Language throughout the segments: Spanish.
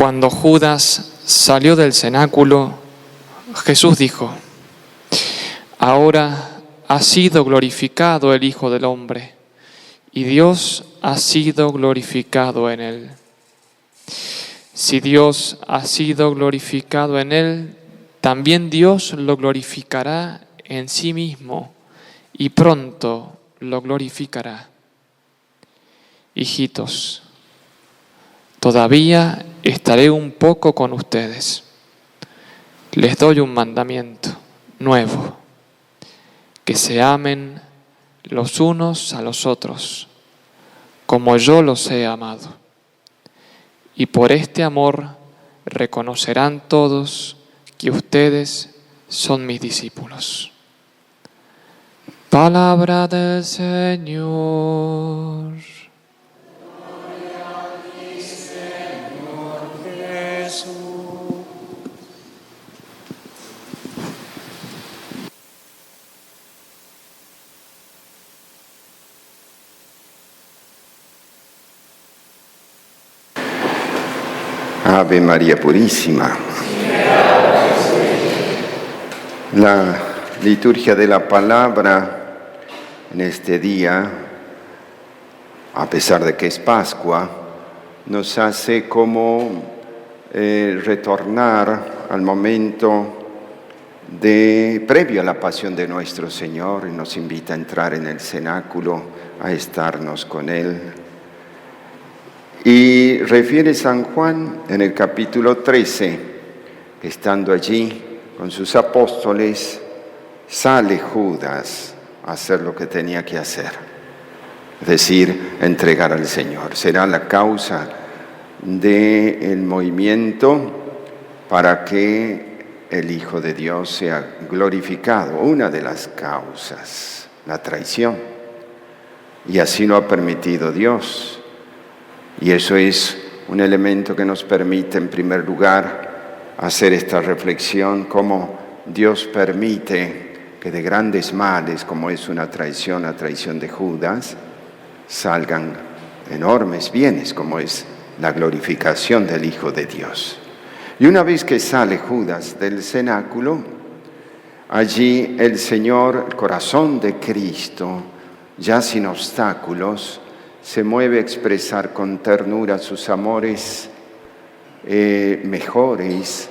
Cuando Judas salió del cenáculo, Jesús dijo: Ahora ha sido glorificado el Hijo del Hombre, y Dios ha sido glorificado en él. Si Dios ha sido glorificado en él, también Dios lo glorificará en sí mismo, y pronto lo glorificará. Hijitos, todavía estaré un poco con ustedes. Les doy un mandamiento nuevo: que se amen los unos a los otros, como yo los he amado. Y por este amor reconocerán todos que ustedes son mis discípulos. Palabra del Señor. Gloria a ti, Señor Jesús. Ave María Purísima. La liturgia de la palabra en este día, a pesar de que es Pascua, nos hace como retornar al momento previo a la pasión de nuestro Señor, y nos invita a entrar en el cenáculo, a estarnos con Él. Y refiere San Juan en el capítulo 13, que estando allí con sus apóstoles, sale Judas a hacer lo que tenía que hacer, es decir, entregar al Señor. Será la causa del movimiento para que el Hijo de Dios sea glorificado, una de las causas, la traición. Y así lo ha permitido Dios. Y eso es un elemento que nos permite, en primer lugar, hacer esta reflexión: cómo Dios permite que de grandes males, como es una traición, la traición de Judas, salgan enormes bienes, como es la glorificación del Hijo de Dios. Y una vez que sale Judas del cenáculo, allí el Señor, el corazón de Cristo, ya sin obstáculos, se mueve a expresar con ternura sus amores mejores,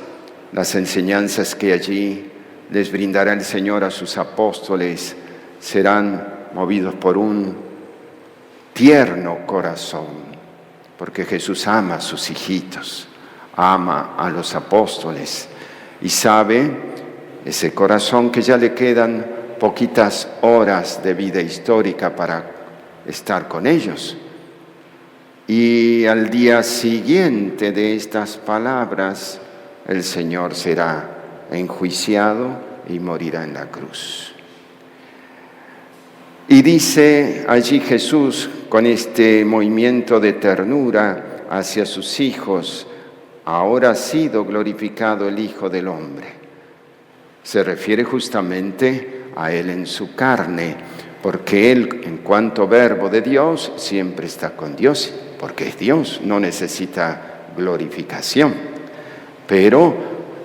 las enseñanzas que allí les brindará el Señor a sus apóstoles serán movidos por un tierno corazón, porque Jesús ama a sus hijitos, ama a los apóstoles y sabe, ese corazón, que ya le quedan poquitas horas de vida histórica para estar con ellos. Y al día siguiente de estas palabras, el Señor será enjuiciado y morirá en la cruz. Y dice allí Jesús, con este movimiento de ternura hacia sus hijos: ahora ha sido glorificado el Hijo del Hombre. Se refiere justamente a Él en su carne, porque Él, en cuanto verbo de Dios, siempre está con Dios, porque es Dios, no necesita glorificación, pero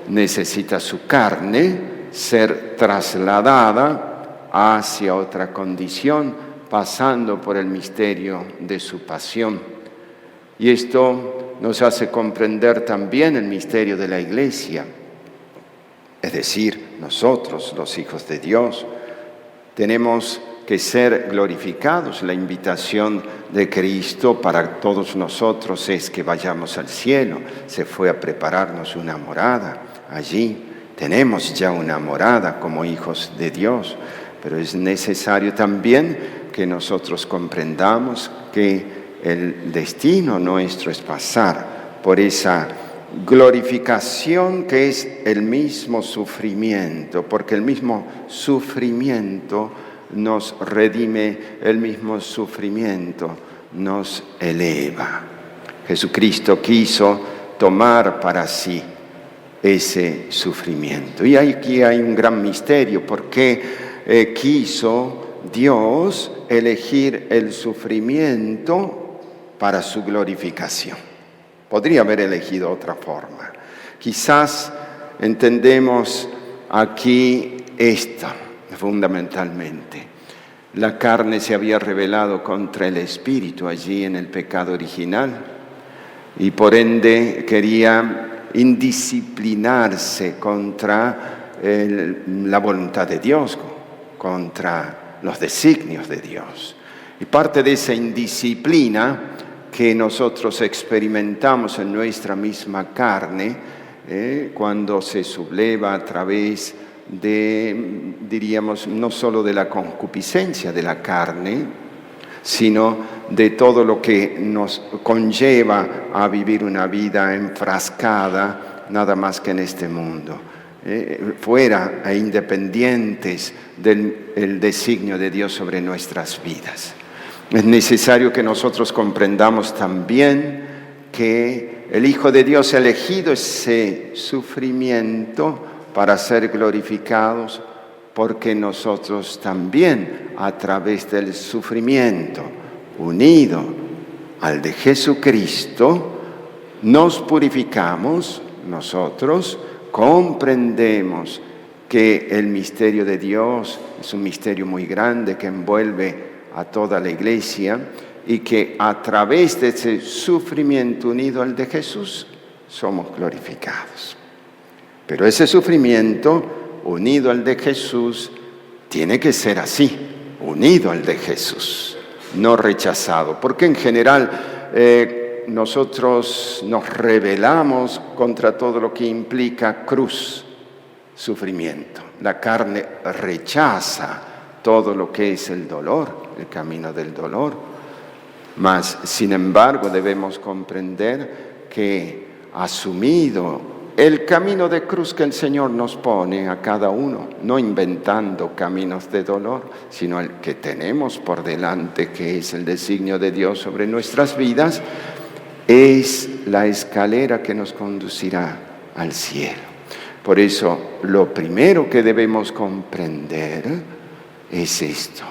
necesita su carne ser trasladada hacia otra condición, pasando por el misterio de su pasión. Y esto nos hace comprender también el misterio de la Iglesia, es decir, nosotros, los hijos de Dios, tenemos que ser glorificados. La invitación de Cristo para todos nosotros es que vayamos al cielo. Se fue a prepararnos una morada. Allí tenemos ya una morada como hijos de Dios, pero es necesario también que nosotros comprendamos que el destino nuestro es pasar por esa glorificación que es el mismo sufrimiento, porque el mismo sufrimiento nos redime, el mismo sufrimiento nos eleva. Jesucristo quiso tomar para sí ese sufrimiento. Y aquí hay un gran misterio: ¿por qué quiso Dios elegir el sufrimiento para su glorificación? Podría haber elegido otra forma. Quizás entendemos aquí esto fundamentalmente. La carne se había rebelado contra el espíritu allí en el pecado original y por ende quería indisciplinarse contra la voluntad de Dios, contra los designios de Dios. Y parte de esa indisciplina que nosotros experimentamos en nuestra misma carne, cuando se subleva a través de, diríamos, no solo de la concupiscencia de la carne, sino de todo lo que nos conlleva a vivir una vida enfrascada nada más que en este mundo, fuera e independientes del designio de Dios sobre nuestras vidas. Es necesario que nosotros comprendamos también que el Hijo de Dios ha elegido ese sufrimiento para ser glorificados, porque nosotros también, a través del sufrimiento unido al de Jesucristo, nos purificamos, nosotros comprendemos que el misterio de Dios es un misterio muy grande que envuelve a toda la Iglesia y que a través de ese sufrimiento unido al de Jesús somos glorificados. Pero ese sufrimiento unido al de Jesús tiene que ser así, unido al de Jesús, no rechazado, porque en general nosotros nos rebelamos contra todo lo que implica cruz, sufrimiento. La carne rechaza todo lo que es el dolor, el camino del dolor. Mas, sin embargo, debemos comprender que asumido el camino de cruz que el Señor nos pone a cada uno, no inventando caminos de dolor, sino el que tenemos por delante, que es el designio de Dios sobre nuestras vidas, es la escalera que nos conducirá al cielo. Por eso, lo primero que debemos comprender es esto,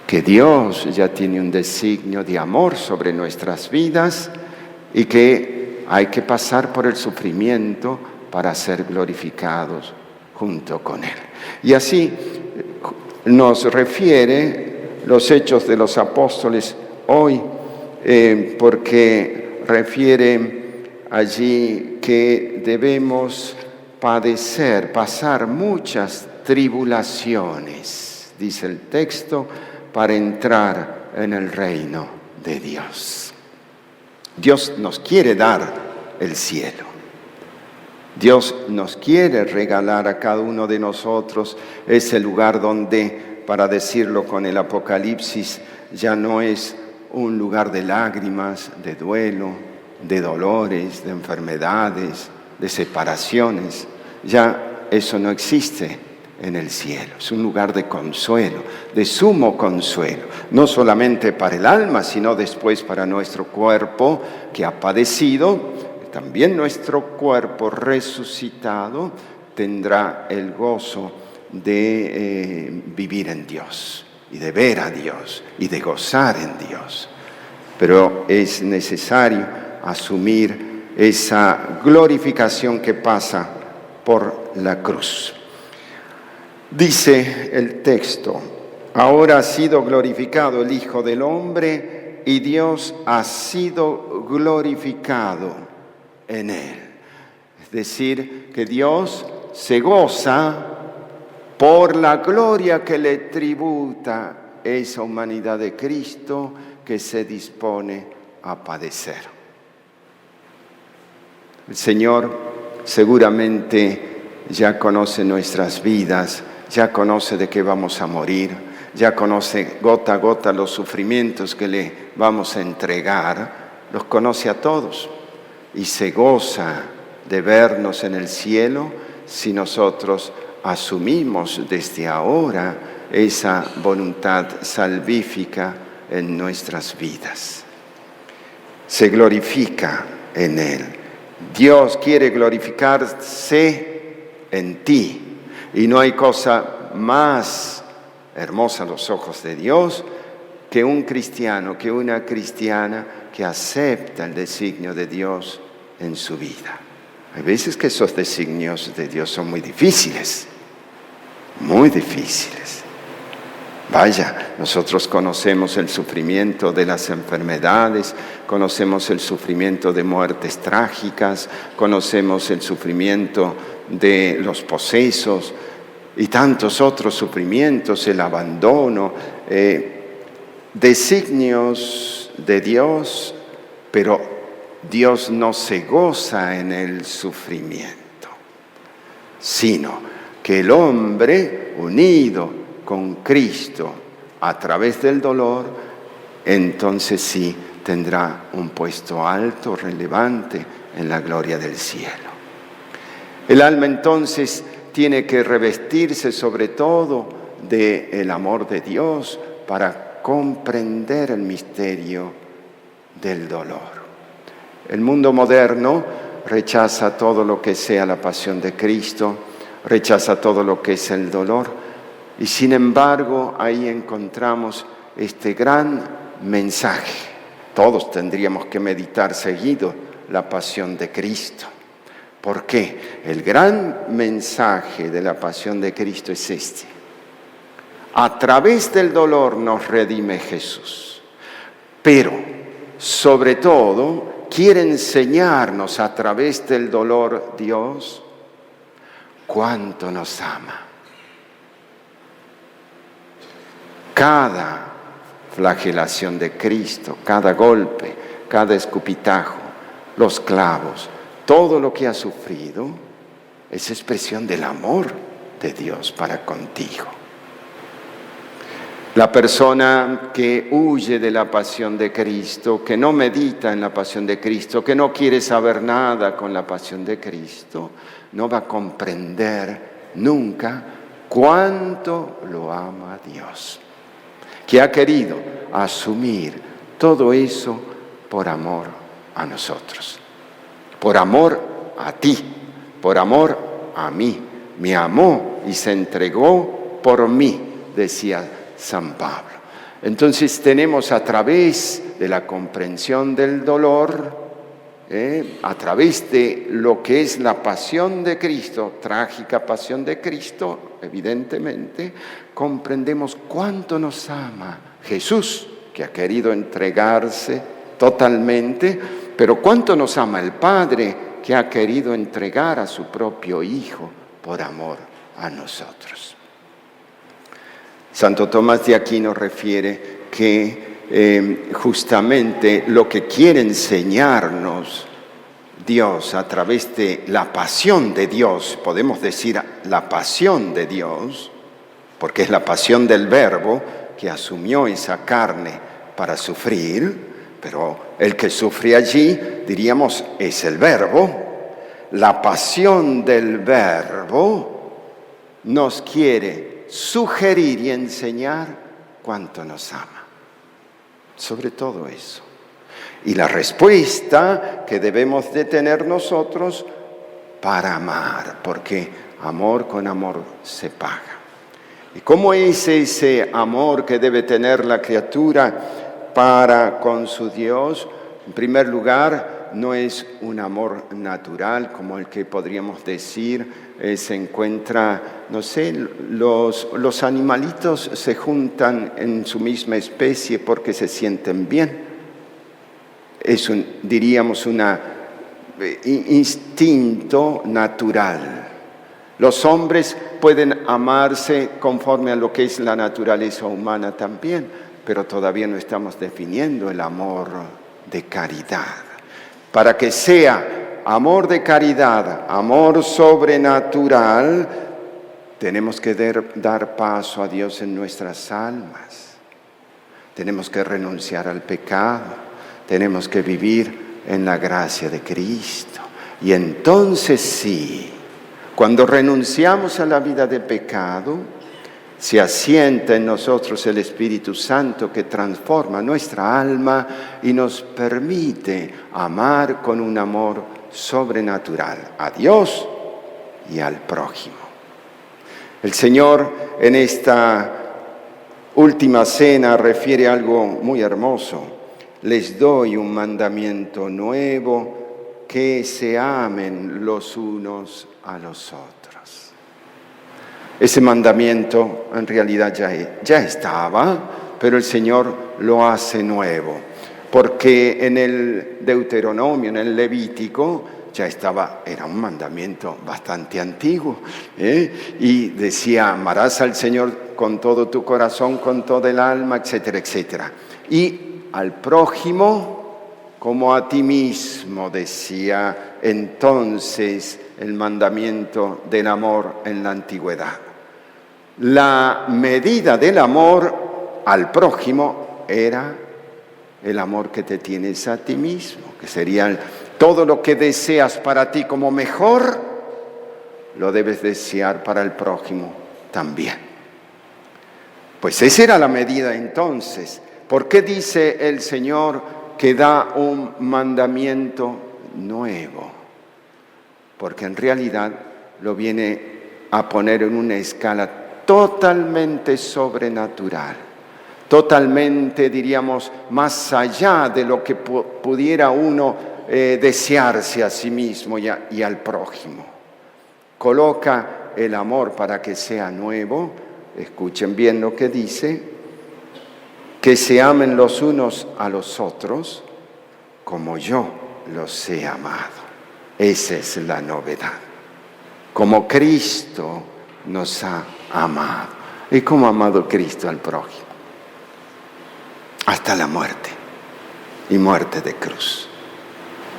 que Dios ya tiene un designio de amor sobre nuestras vidas y que hay que pasar por el sufrimiento para ser glorificados junto con Él. Y así nos refiere los Hechos de los Apóstoles hoy, porque refiere allí que debemos pasar muchas tribulaciones, dice el texto, para entrar en el reino de Dios. Dios nos quiere dar el cielo. Dios nos quiere regalar a cada uno de nosotros ese lugar donde, para decirlo con el Apocalipsis, ya no es un lugar de lágrimas, de duelo, de dolores, de enfermedades, de separaciones. Ya eso no existe en el cielo. Es un lugar de consuelo, de sumo consuelo, no solamente para el alma, sino después para nuestro cuerpo que ha padecido. También nuestro cuerpo resucitado tendrá el gozo de vivir en Dios y de ver a Dios y de gozar en Dios. Pero es necesario asumir esa glorificación que pasa por la cruz. Dice el texto: ahora ha sido glorificado el Hijo del Hombre y Dios ha sido glorificado en Él. Es decir, que Dios se goza por la gloria que le tributa esa humanidad de Cristo que se dispone a padecer. El Señor seguramente ya conoce nuestras vidas, ya conoce de qué vamos a morir, ya conoce gota a gota los sufrimientos que le vamos a entregar, los conoce a todos y se goza de vernos en el cielo si nosotros asumimos desde ahora esa voluntad salvífica en nuestras vidas. Se glorifica en Él. Dios quiere glorificarse en ti. Y no hay cosa más hermosa a los ojos de Dios que un cristiano, que una cristiana que acepta el designio de Dios en su vida. Hay veces que esos designios de Dios son muy difíciles, muy difíciles. Vaya, nosotros conocemos el sufrimiento de las enfermedades, conocemos el sufrimiento de muertes trágicas, conocemos el sufrimiento de los posesos y tantos otros sufrimientos, el abandono, designios de Dios, pero Dios no se goza en el sufrimiento, sino que el hombre unido con Cristo a través del dolor, entonces sí tendrá un puesto alto, relevante en la gloria del cielo. El alma entonces tiene que revestirse sobre todo del amor de Dios para comprender el misterio del dolor. El mundo moderno rechaza todo lo que sea la pasión de Cristo, rechaza todo lo que es el dolor, y sin embargo ahí encontramos este gran mensaje. Todos tendríamos que meditar seguido la pasión de Cristo. ¿Por qué? El gran mensaje de la pasión de Cristo es este: a través del dolor nos redime Jesús, pero sobre todo quiere enseñarnos a través del dolor Dios cuánto nos ama. Cada flagelación de Cristo, cada golpe, cada escupitajo, los clavos, todo lo que ha sufrido es expresión del amor de Dios para contigo. La persona que huye de la pasión de Cristo, que no medita en la pasión de Cristo, que no quiere saber nada con la pasión de Cristo, no va a comprender nunca cuánto lo ama Dios, que ha querido asumir todo eso por amor a nosotros, por amor a ti, por amor a mí. Me amó y se entregó por mí, decía San Pablo. Entonces tenemos a través de la comprensión del dolor, a través de lo que es la pasión de Cristo, trágica pasión de Cristo, evidentemente, comprendemos cuánto nos ama Jesús, que ha querido entregarse totalmente, pero cuánto nos ama el Padre, que ha querido entregar a su propio Hijo por amor a nosotros. Santo Tomás de Aquino refiere que justamente lo que quiere enseñarnos Dios a través de la pasión de Dios, podemos decir la pasión de Dios, porque es la pasión del Verbo que asumió esa carne para sufrir, pero el que sufre allí, diríamos, es el Verbo. La pasión del Verbo nos quiere sugerir y enseñar cuánto nos ama. Sobre todo eso. Y la respuesta que debemos de tener nosotros para amar, porque amor con amor se paga. ¿Y cómo es ese amor que debe tener la criatura para con su Dios? En primer lugar, no es un amor natural como el que podríamos decir se encuentra, no sé, los animalitos se juntan en su misma especie porque se sienten bien. Es diríamos, un instinto natural. Los hombres pueden amarse conforme a lo que es la naturaleza humana también, pero todavía no estamos definiendo el amor de caridad. Para que sea amor de caridad, amor sobrenatural, tenemos que dar paso a Dios en nuestras almas. Tenemos que renunciar al pecado, tenemos que vivir en la gracia de Cristo. Y entonces sí, cuando renunciamos a la vida de pecado, se asienta en nosotros el Espíritu Santo que transforma nuestra alma y nos permite amar con un amor sobrenatural a Dios y al prójimo. El Señor en esta última cena refiere algo muy hermoso. Les doy un mandamiento nuevo, que se amen los unos a los otros. Ese mandamiento en realidad ya estaba, pero el Señor lo hace nuevo. Porque en el Deuteronomio, en el Levítico, ya estaba, era un mandamiento bastante antiguo, y decía, amarás al Señor con todo tu corazón, con todo el alma, etcétera, etcétera. Y al prójimo como a ti mismo, decía entonces el mandamiento del amor en la antigüedad. La medida del amor al prójimo era el amor que te tienes a ti mismo, que sería todo lo que deseas para ti como mejor, lo debes desear para el prójimo también. Pues esa era la medida entonces. ¿Por qué dice el Señor que da un mandamiento nuevo? Porque en realidad lo viene a poner en una escala totalmente sobrenatural. Totalmente, diríamos, más allá de lo que pudiera uno desearse a sí mismo y al prójimo. Coloca el amor para que sea nuevo. Escuchen bien lo que dice: que se amen los unos a los otros como yo los he amado. Esa es la novedad. Como Cristo nos ha amado. ¿Y cómo ha amado Cristo al prójimo? Hasta la muerte, y muerte de cruz.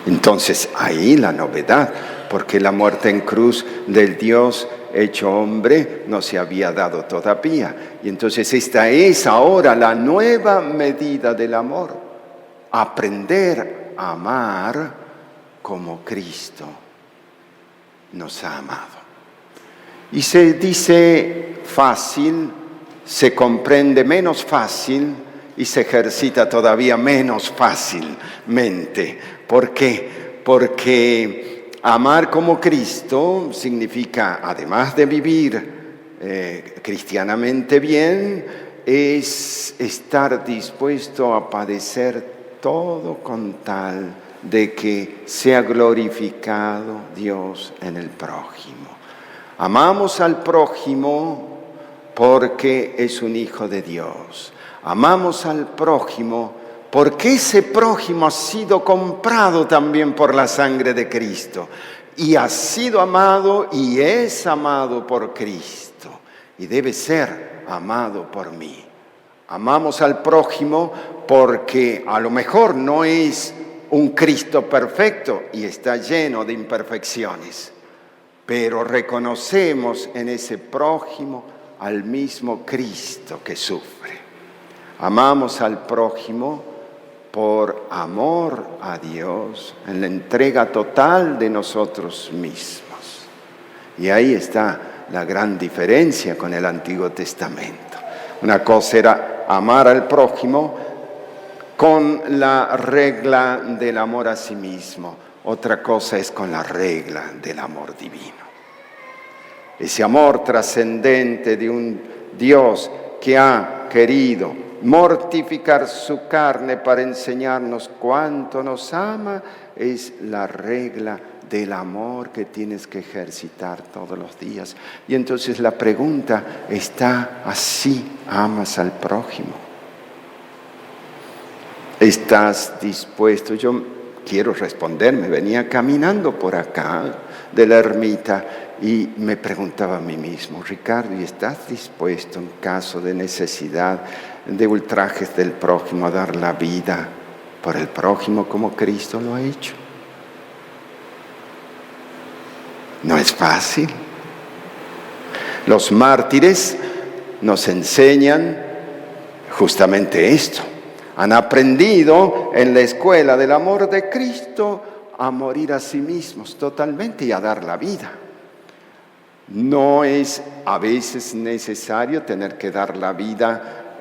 Entonces ahí la novedad, porque la muerte en cruz del Dios hecho hombre no se había dado todavía. Y entonces esta es ahora la nueva medida del amor. Aprender a amar como Cristo nos ha amado. Y se dice fácil, se comprende menos fácil, y se ejercita todavía menos fácilmente. ¿Por qué? Porque amar como Cristo significa, además de vivir cristianamente bien, es estar dispuesto a padecer todo con tal de que sea glorificado Dios en el prójimo. Amamos al prójimo porque es un hijo de Dios. Amamos al prójimo porque ese prójimo ha sido comprado también por la sangre de Cristo y ha sido amado y es amado por Cristo y debe ser amado por mí. Amamos al prójimo porque a lo mejor no es un Cristo perfecto y está lleno de imperfecciones, pero reconocemos en ese prójimo al mismo Cristo que sufre. Amamos al prójimo por amor a Dios, en la entrega total de nosotros mismos. Y ahí está la gran diferencia con el Antiguo Testamento. Una cosa era amar al prójimo con la regla del amor a sí mismo. Otra cosa es con la regla del amor divino. Ese amor trascendente de un Dios que ha querido mortificar su carne para enseñarnos cuánto nos ama, es la regla del amor que tienes que ejercitar todos los días. Y entonces la pregunta está así: ¿amas al prójimo? ¿Estás dispuesto? Yo quiero responder, me venía caminando por acá de la ermita y me preguntaba a mí mismo: Ricardo, ¿y estás dispuesto en caso de necesidad, de ultrajes del prójimo, a dar la vida por el prójimo como Cristo lo ha hecho? No es fácil. Los mártires nos enseñan justamente esto. Han aprendido en la escuela del amor de Cristo a morir a sí mismos totalmente y a dar la vida. No es a veces necesario tener que dar la vida,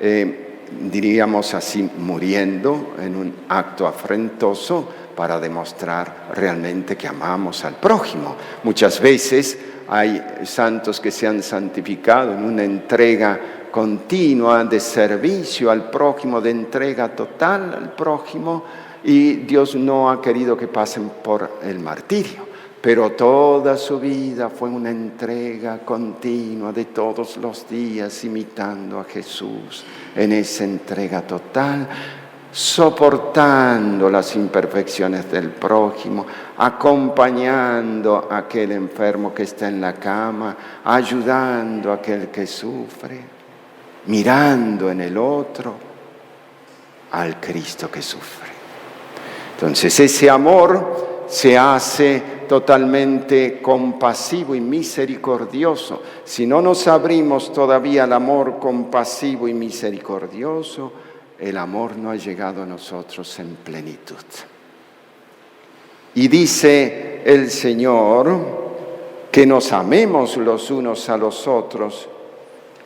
diríamos así, muriendo en un acto afrentoso para demostrar realmente que amamos al prójimo. Muchas veces hay santos que se han santificado en una entrega continua de servicio al prójimo, de entrega total al prójimo, y Dios no ha querido que pasen por el martirio. Pero toda su vida fue una entrega continua de todos los días, imitando a Jesús en esa entrega total, soportando las imperfecciones del prójimo, acompañando a aquel enfermo que está en la cama, ayudando a aquel que sufre, mirando en el otro al Cristo que sufre. Entonces ese amor se hace totalmente compasivo y misericordioso. Si no nos abrimos todavía al amor compasivo y misericordioso, el amor no ha llegado a nosotros en plenitud. Y dice el Señor que nos amemos los unos a los otros.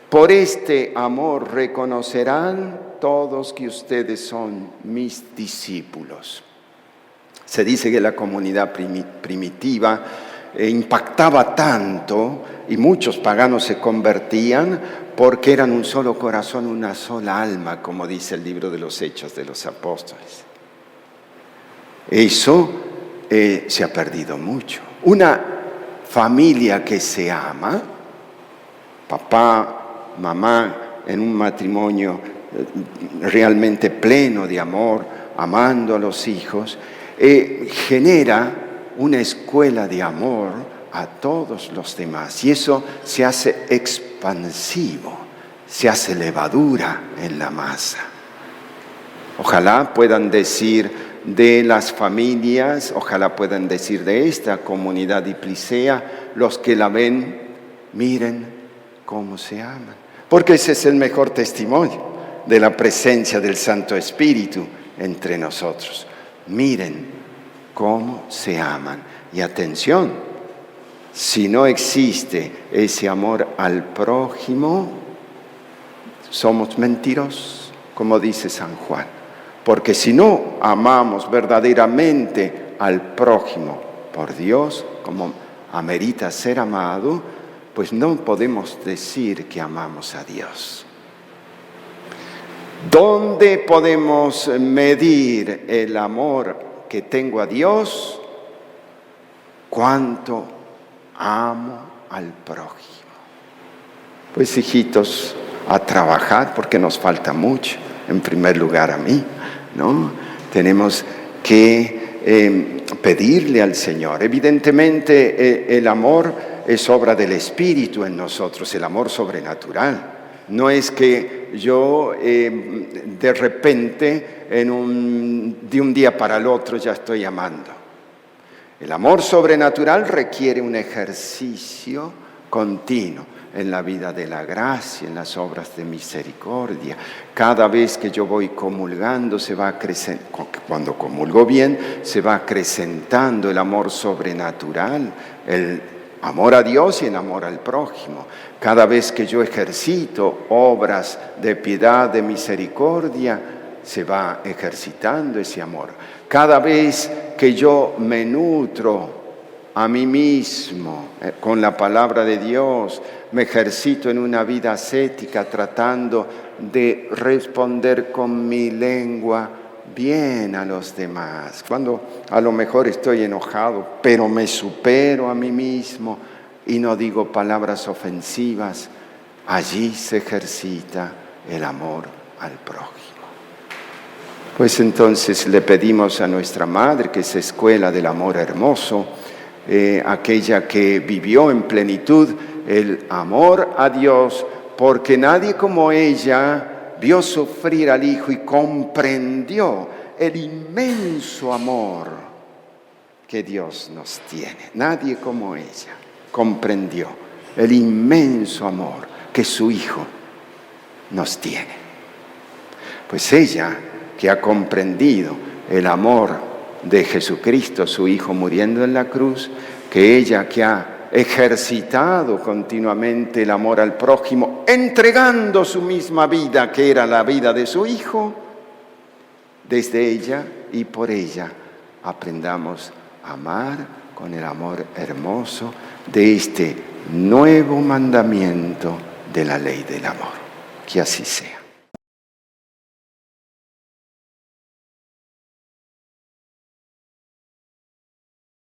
Por este amor reconocerán todos que ustedes son mis discípulos. Se dice que la comunidad primitiva impactaba tanto y muchos paganos se convertían porque eran un solo corazón, una sola alma, como dice el libro de los Hechos de los Apóstoles. Eso se ha perdido mucho. Una familia que se ama, papá, mamá, en un matrimonio realmente pleno de amor, amando a los hijos, genera una escuela de amor a todos los demás. Y eso se hace expansivo, se hace levadura en la masa. Ojalá puedan decir de las familias, ojalá puedan decir de esta comunidad diplicea, los que la ven, miren cómo se aman. Porque ese es el mejor testimonio de la presencia del Santo Espíritu entre nosotros. Miren cómo se aman. Y atención, si no existe ese amor al prójimo, somos mentirosos, como dice San Juan. Porque si no amamos verdaderamente al prójimo por Dios, como amerita ser amado, pues no podemos decir que amamos a Dios. ¿Dónde podemos medir el amor que tengo a Dios? ¿Cuánto amo al prójimo? Pues hijitos, a trabajar, porque nos falta mucho. En primer lugar a mí, ¿no? Tenemos que pedirle al Señor. Evidentemente el amor es obra del Espíritu en nosotros, el amor sobrenatural. No es que yo de repente, de un día para el otro, ya estoy amando. El amor sobrenatural requiere un ejercicio continuo en la vida de la gracia, en las obras de misericordia. Cada vez que yo voy comulgando, cuando comulgo bien, se va acrecentando el amor sobrenatural, el amor a Dios y el amor al prójimo. Cada vez que yo ejercito obras de piedad, de misericordia, se va ejercitando ese amor. Cada vez que yo me nutro a mí mismo con la palabra de Dios, me ejercito en una vida ascética tratando de responder con mi lengua bien a los demás. Cuando a lo mejor estoy enojado, pero me supero a mí mismo y no digo palabras ofensivas, allí se ejercita el amor al prójimo. Pues entonces le pedimos a nuestra Madre, que es escuela del amor hermoso, aquella que vivió en plenitud el amor a Dios, porque nadie como ella vio sufrir al Hijo y comprendió el inmenso amor que Dios nos tiene. Nadie como ella comprendió el inmenso amor que su Hijo nos tiene. Pues ella, que ha comprendido el amor de Jesucristo, su Hijo muriendo en la cruz, que ella que ha ejercitado continuamente el amor al prójimo, entregando su misma vida, que era la vida de su Hijo, desde ella y por ella aprendamos a amar con el amor hermoso de este nuevo mandamiento de la ley del amor. Que así sea.